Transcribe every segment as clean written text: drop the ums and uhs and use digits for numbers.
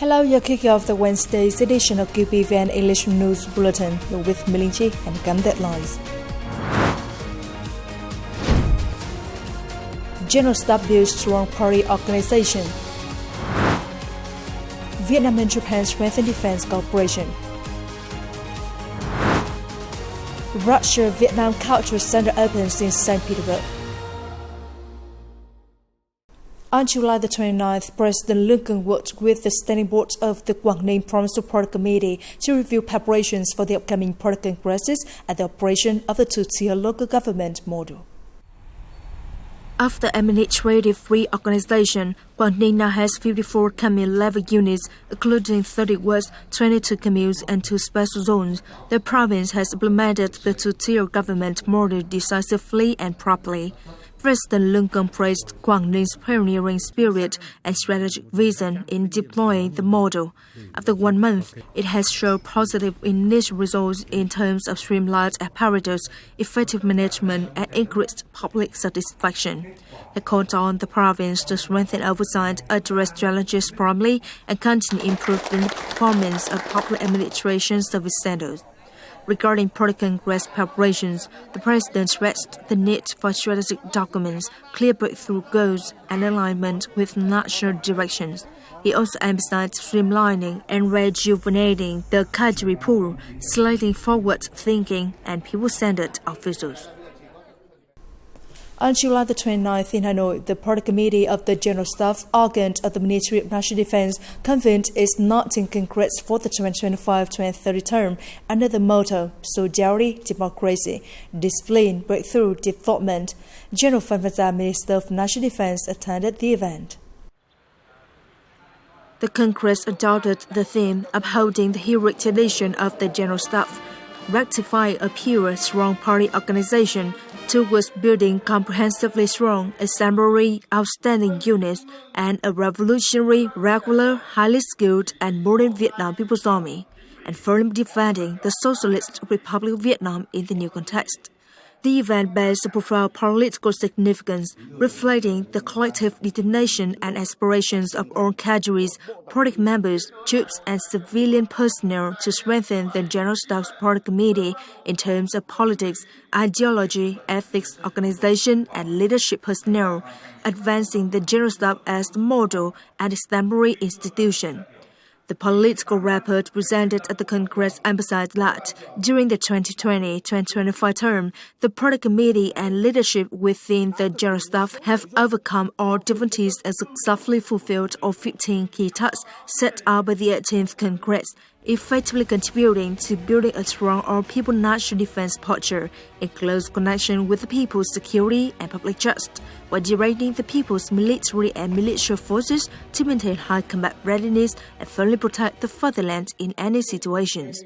Hello, you're kicking off the Wednesday's edition of Qpvn English News Bulletin with Milinchi and Gum Deadlines. General Staff builds strong party organization. Vietnam and Japan strengthen defense cooperation. Russia-Vietnam Cultural Center opens in St. Petersburg. On July the 29th, President Lincoln worked with the Standing Board of the Quảng Ninh Provincial Party Committee to review preparations for the upcoming party congresses and the operation of the two-tier local government model. After administrative reorganization, Quảng Ninh now has 54 commune-level units, including 30 wards, 22 communes, and 2 special zones. The province has implemented the two-tier government model decisively and properly. President Lincoln praised Quảng Ning's pioneering spirit and strategic vision in deploying the model. After 1 month, it has shown positive initial results in terms of streamlined apparatus, effective management, and increased public satisfaction. He called on the province to strengthen oversight, address challenges promptly, and continue improving the performance of public administration service centers. Regarding party congress preparations, the President stressed the need for strategic documents, clear breakthrough goals, and alignment with national directions. He also emphasized streamlining and rejuvenating the cadre pool, selecting forward-thinking and people-centered officials. On July the 29th in Hanoi, the Party Committee of the General Staff, organ of the Ministry of National Defense, convened its 19th Congress for the 2025-2030 term under the motto Solidarity, Democracy, Discipline, Breakthrough, Development. General Phan Văn Gia, Minister of National Defense, attended the event. The Congress adopted the theme upholding the heroic tradition of the General Staff, rectifying a pure, strong party organization towards building comprehensively strong, exemplary, outstanding units and a revolutionary, regular, highly skilled and modern Vietnam People's Army, and firmly defending the Socialist Republic of Vietnam in the new context. The event bears a profound political significance, reflecting the collective determination and aspirations of all cadres, party members, troops, and civilian personnel to strengthen the General Staff's Party Committee in terms of politics, ideology, ethics, organization, and leadership personnel, advancing the General Staff as the model and exemplary institution. The political report presented at the Congress emphasized that during the 2020-2025 term, the Party Committee and leadership within the General Staff have overcome all difficulties and successfully fulfilled all 15 key tasks set out by the 18th Congress, effectively contributing to building a strong all-people national defense posture in close connection with the people's security and public trust, while directing the people's military and militia forces to maintain high combat readiness and firmly protect the fatherland in any situations.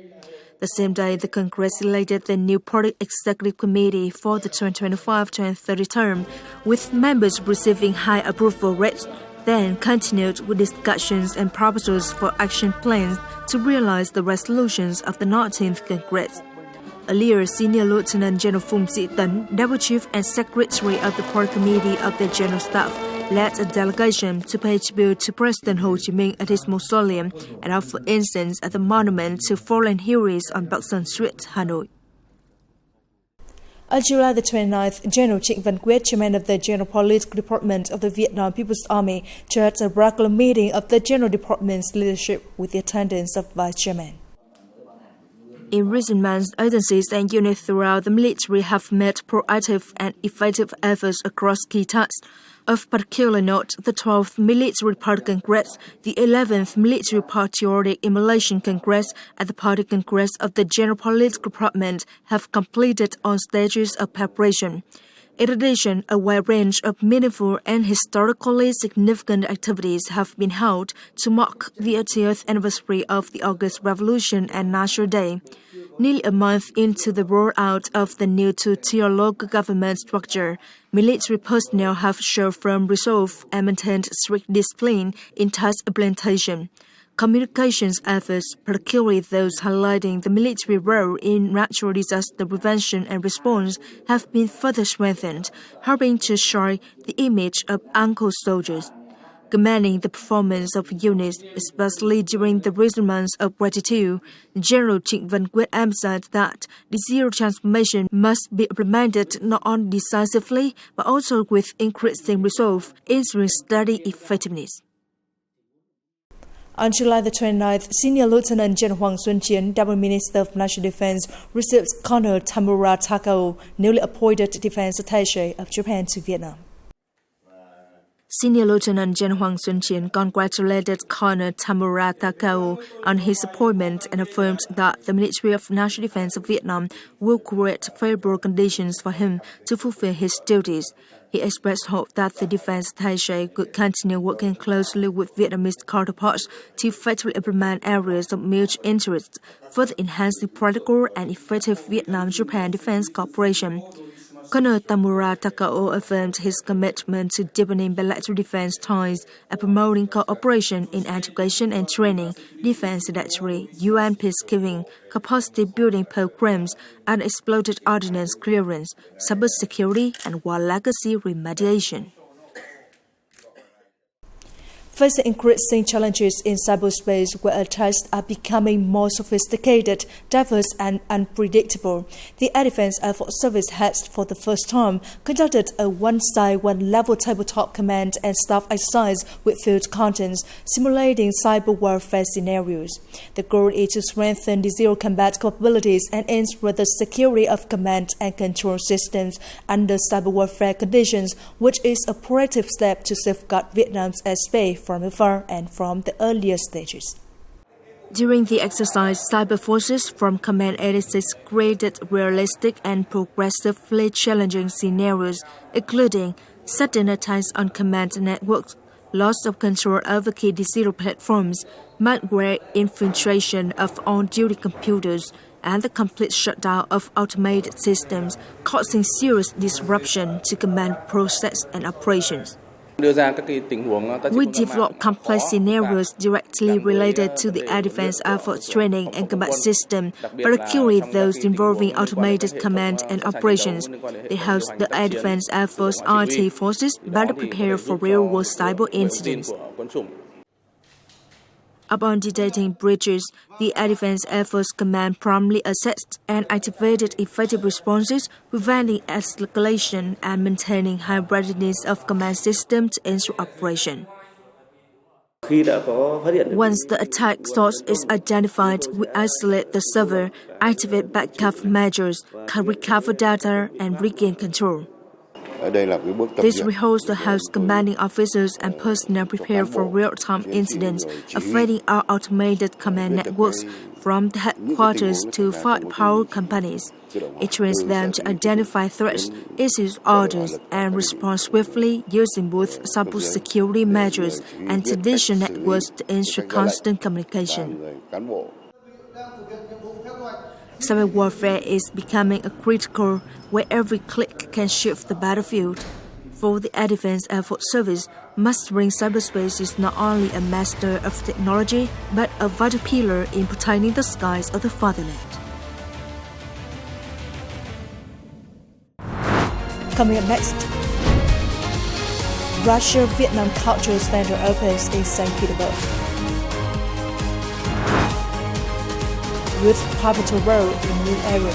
The same day, the Congress elected the new Party Executive Committee for the 2025-2030 term, with members receiving high approval rates, then continued with discussions and proposals for action plans to realize the resolutions of the 19th Congress. Earlier, Senior Lieutenant General Phùng Sĩ Tấn, Deputy Chief and Secretary of the Party Committee of the General Staff, led a delegation to pay tribute to President Ho Chi Minh at his mausoleum and offer incense at the monument to fallen heroes on Bắc Sơn Street, Hanoi. On July the 29th, General Trịnh Văn Quyết, chairman of the General Political Department of the Vietnam People's Army, chaired a regular meeting of the General Department's leadership with the attendance of Vice Chairman. In recent months, agencies and units throughout the military have made proactive and effective efforts across key tasks. Of particular note, the 12th Military Party Congress, the 11th Military Patriotic Emulation Congress, and the Party Congress of the General Political Department have completed all stages of preparation. In addition, a wide range of meaningful and historically significant activities have been held to mark the 80th anniversary of the August Revolution and National Day. Nearly a month into the rollout of the new two-tier local government structure, military personnel have shown firm resolve and maintained strict discipline in task implementation. Communications efforts, particularly those highlighting the military role in natural disaster prevention and response, have been further strengthened, helping to shine the image of uncle soldiers. commending the performance of units, especially during the recent months of gratitude. General Trịnh Văn Quyết emphasized that the zero transformation must be implemented not only decisively, but also with increasing resolve, ensuring steady effectiveness. On July the 29th, Senior Lieutenant General Hoàng Xuân Chiến, Double Minister of National Defense, received Colonel Tamura Takao, newly appointed Defense Attaché of Japan to Vietnam. Senior Lieutenant General Hoàng Xuân Chiến congratulated Colonel Tamura Takao on his appointment and affirmed that the Ministry of National Defense of Vietnam will create favorable conditions for him to fulfill his duties. He expressed hope that the defense attaché could continue working closely with Vietnamese counterparts to effectively implement areas of mutual interest, further enhancing practical and effective Vietnam-Japan defense cooperation. Colonel Tamura Takao affirmed his commitment to deepening bilateral defense ties and promoting cooperation in education and training, defense industry, UN peacekeeping, capacity building programs, unexploded ordnance clearance, cybersecurity, and war legacy remediation. Facing increasing challenges in cyberspace where attacks are becoming more sophisticated, diverse, and unpredictable, the Air Defense Air Force Service has, for the first time, conducted a one-side, one-level tabletop command and staff exercise with field contents, simulating cyber warfare scenarios. The goal is to strengthen the zero combat capabilities and ensure the security of command and control systems under cyber warfare conditions, which is a proactive step to safeguard Vietnam's airspace from afar and from the earlier stages. During the exercise, cyber forces from Command 86 created realistic and progressively challenging scenarios, including sudden attacks on command networks, loss of control over key digital platforms, malware infiltration of on-duty computers, and the complete shutdown of automated systems, causing serious disruption to command process and operations. We develop complex scenarios directly related to the Air Defense Air Force training and combat system, particularly those involving automated command and operations. It helps the Air Defense Air Force IT forces better prepare for real-world cyber incidents. Upon detecting breaches, the Air Defense Air Force Command promptly assessed and activated effective responses, preventing escalation and maintaining high readiness of command system to ensure operation. Once the attack source is identified, we isolate the server, activate backup measures, recover data, and regain control. This rehearsal helps commanding officers and personnel prepare for real-time incidents affecting our automated command networks from the headquarters to firepower companies. It trains them to identify threats, issue orders, and respond swiftly using both cybersecurity measures and traditional networks to ensure constant communication. Cyber warfare is becoming a critical where every click can shift the battlefield. For the Air Defense Air Force Service, mastering cyberspace is not only a master of technology, but a vital pillar in protecting the skies of the fatherland. Coming up next, Russia-Vietnam Cultural Center opens in St. Petersburg. With pivotal role in new area.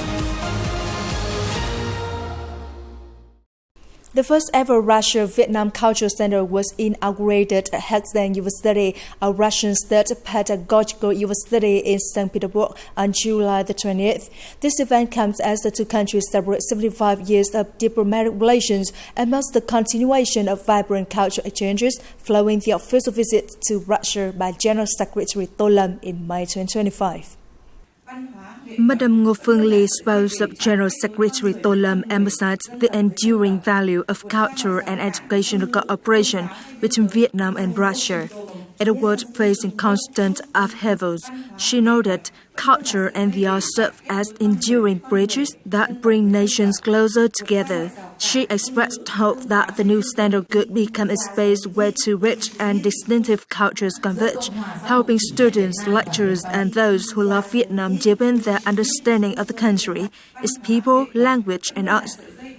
The first ever Russia-Vietnam Cultural Center was inaugurated at Hexen University, a Russian state pedagogical university in St. Petersburg on July the 20th. This event comes as the two countries celebrate 75 years of diplomatic relations and marks the continuation of vibrant cultural exchanges following the official visit to Russia by General Secretary Tô Lâm in May 2025. Madam Ngô Phương Ly, spouse of General Secretary Tô Lâm, emphasized the enduring value of cultural and educational cooperation between Vietnam and Russia. In a world facing constant upheavals, she noted culture and the arts serve as enduring bridges that bring nations closer together. She expressed hope that the new standard could become a space where two rich and distinctive cultures converge, helping students, lecturers, and those who love Vietnam deepen their understanding of the country, its people, language, and arts.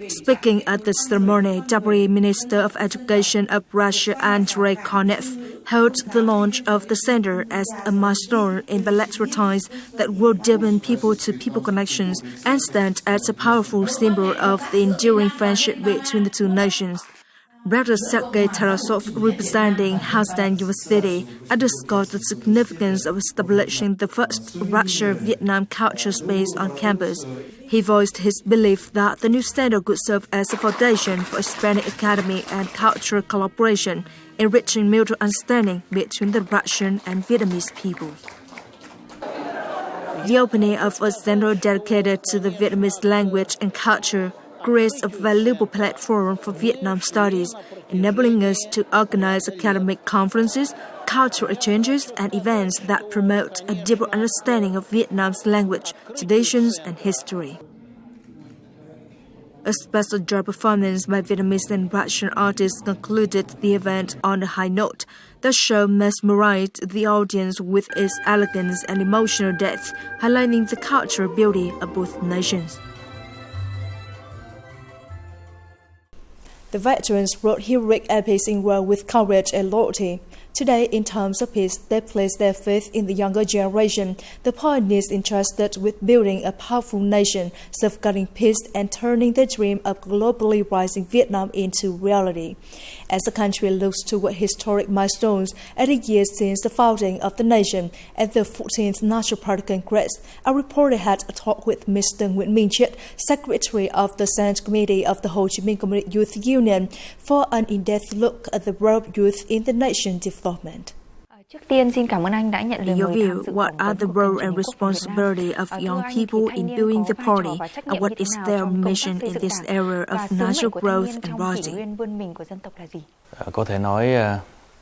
Speaking at the ceremony, Deputy Minister of Education of Russia, Andrei Konev, hailed the launch of the center as a milestone in bilateral ties that will deepen people-to-people connections and stand as a powerful symbol of the enduring friendship between the two nations. Rector Sergei Tarasov, representing Hostan University, underscored the significance of establishing the first Russia-Vietnam culture space on campus. He voiced his belief that the new center could serve as a foundation for expanding academic and cultural collaboration, enriching mutual understanding between the Russian and Vietnamese peoples. The opening of a center dedicated to the Vietnamese language and culture creates a valuable platform for Vietnam studies, enabling us to organize academic conferences, cultural exchanges, and events that promote a deeper understanding of Vietnam's language, traditions, and history. A special drum performance by Vietnamese and Russian artists concluded the event on a high note. The show mesmerized the audience with its elegance and emotional depth, highlighting the cultural beauty of both nations. The veterans wrote heroic epics in war with courage and loyalty. Today, in times of peace, they place their faith in the younger generation, the pioneers entrusted with building a powerful nation, safeguarding peace and turning the dream of globally rising Vietnam into reality. As the country looks toward historic milestones at the years since the founding of the nation, at the 14th National Party Congress, our reporter had a talk with Mr. Nguyễn Minh Triết, Secretary of the Central Committee of the Ho Chi Minh Communist Youth Union, for an in-depth look at the role of youth in the nation's development. In your view, what are the role and responsibility of young people in building the party, and what is their mission in this era of national growth and rising?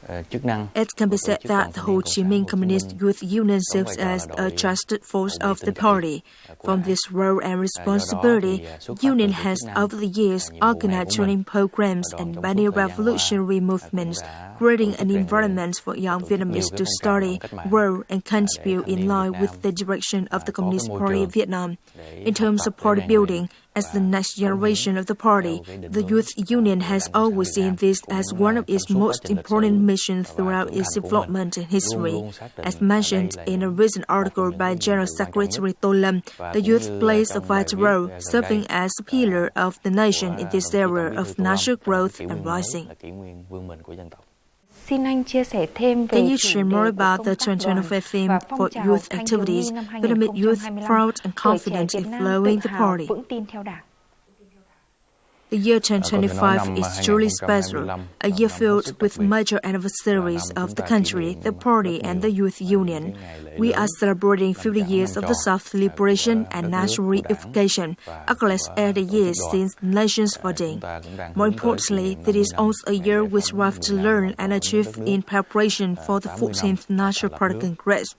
It can be said that the Ho Chi Minh Communist Youth Union serves as a trusted force of the party. From this role and responsibility, the union has over the years organized training programs and many revolutionary movements, creating an environment for young Vietnamese to study, grow, and contribute in line with the direction of the Communist Party of Vietnam. In terms of party building, as the next generation of the party, the Youth Union has always seen this as one of its most important missions throughout its development and history. As mentioned in a recent article by General Secretary Tô Lâm, the youth plays a vital role, serving as a pillar of the nation in this era of national growth and rising. Can you share more about the 2025 theme for youth activities, Vietnamese youth proud and confident in following the party? The year 2025 is truly special, a year filled with major anniversaries of the country, the party, and the Youth Union. We are celebrating 50 years of the self-liberation and national reunification, as well as 80 years since the nation's founding. More importantly, it is also a year which we have to learn and achieve in preparation for the 14th National Party Congress.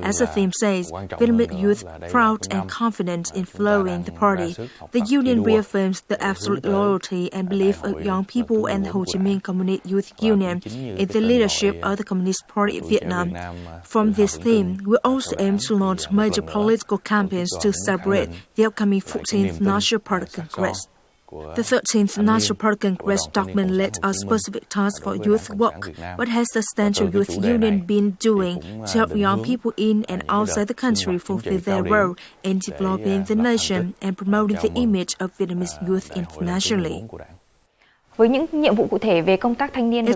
As the theme says, Vietnamese youth proud and confident in following the party. The union reaffirms the absolute loyalty and belief of young people and the Ho Chi Minh Communist Youth Union in the leadership of the Communist Party of Vietnam. From this theme, we also aim to launch major political campaigns to celebrate the upcoming 14th National Party Congress. The 13th National Party Congress document led a specific task for youth work. What has the Central Youth Union been doing to help young people in and outside the country fulfill their role in developing the nation and promoting the image of Vietnamese youth internationally? It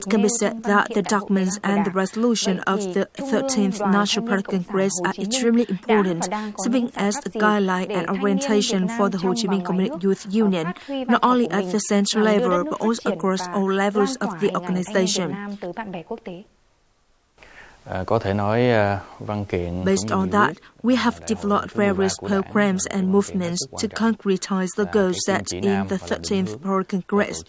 can be said that the documents and the resolution of the 13th National Party Congress are extremely important, serving as a guideline and orientation for the Ho Chi Minh Communist Youth Union, not only at the central level but also across all levels of the organization. Based on that, we have developed various programs and movements to concretize the goals set in the 13th Party Congress.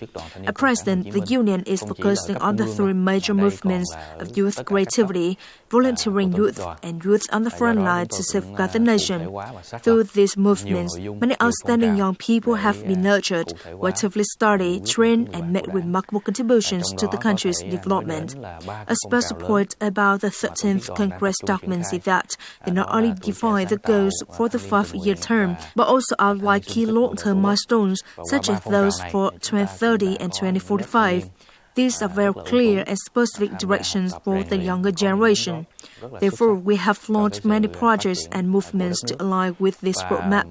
At present, the Union is focusing on the three major movements of youth creativity, volunteering youth, and youth on the front line to safeguard the nation. Through these movements, many outstanding young people have been nurtured, actively studied, trained, and made remarkable contributions to the country's development. A special point about the 13th Congress document say that they not only define the goals for the 5-year term, but also outline key long-term milestones, such as those for 2030 and 2045. These are very clear and specific directions for the younger generation. Therefore, we have launched many projects and movements to align with this roadmap.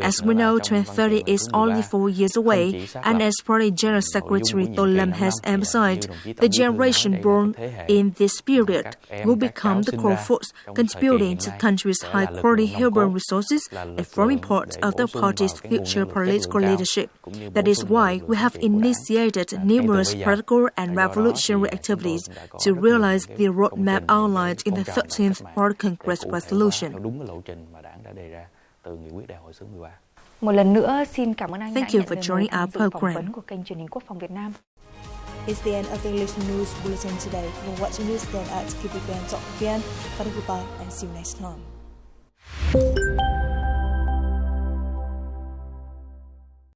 As we know, 2030 is only 4 years away, and as Party General Secretary Tô Lâm has emphasized, the generation born in this period will become the core force contributing to the country's high-quality human resources and forming part of the party's future political leadership. That is why we have initiated numerous political and revolutionary activities to realize the roadmap outlined in the 13th Party Congress resolution. Một lần nữa xin cảm ơn anh Thank you for joining our program. của kênh truyền hình Quốc phòng Việt Nam. It's the end of the English news bulletin today. You can watch the news then at qpvn.vn. Goodbye and see you next time.